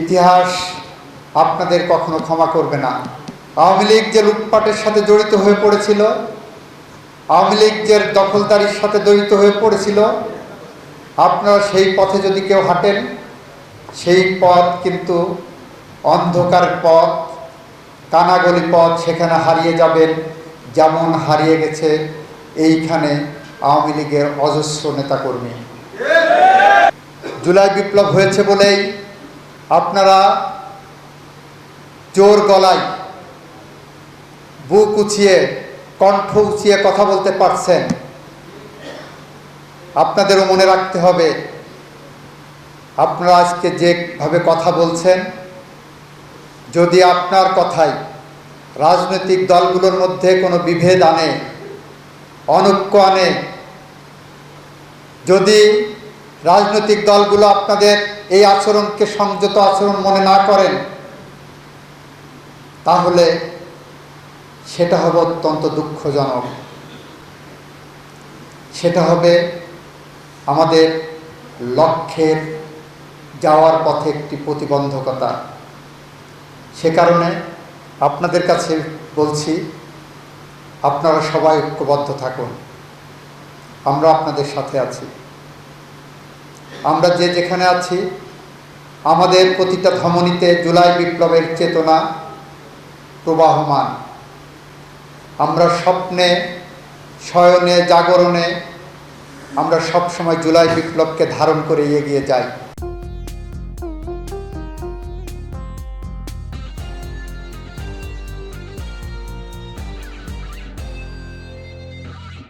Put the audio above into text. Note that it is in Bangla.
ইতিহাস আপনাদের কখনো ক্ষমা করবে না। আওয়ামী লীগ যে লুটপাটের সাথে জড়িত হয়ে পড়েছিল, আওয়ামী লীগ যে দখলদারির সাথে জড়িত হয়ে পড়েছিল, আপনারা সেই পথে যদি কেউ হাঁটেন, সেই পথ কিন্তু অন্ধকার পথ, কানাগলি পথ, সেখানে হারিয়ে যাবেন, যেমন হারিয়ে গেছে এইখানে আওয়ামী লীগের অজস্র নেতাকর্মী। জুলাই বিপ্লব হয়েছে বলেই আপনারা জোর গলায়, বুক উঁচিয়ে, কণ্ঠ উঁচিয়ে কথা বলতে পারছেন। আপনাদেরও মনে রাখতে হবে, আপনারা আজকে যেভাবে কথা বলছেন, যদি আপনার কথাই রাজনৈতিক দলগুলোর মধ্যে কোনো বিভেদ আনে, অনৈক্য আনে, যদি রাজনৈতিক দলগুলো আপনাদের এই আচরণকে সংযত আচরণ মনে না করেন, তাহলে সেটা হবে অত্যন্ত দুঃখজনক। সেটা হবে আমাদের লক্ষ্যের যাওয়ার পথে একটি প্রতিবন্ধকতা। সে কারণে আপনাদের কাছে বলছি, আপনারা সবাই ঐক্যবদ্ধ থাকুন। আমরা আপনাদের সাথে আছি। আমরা যে যেখানে আছি, আমাদের প্রতিটা ধমনীতে জুলাই বিপ্লবের চেতনা প্রবাহমান। আমরা স্বপ্নে, শয়নে, জাগরণে আমরা সবসময় জুলাই বিপ্লবকে ধারণ করে এগিয়ে যাই।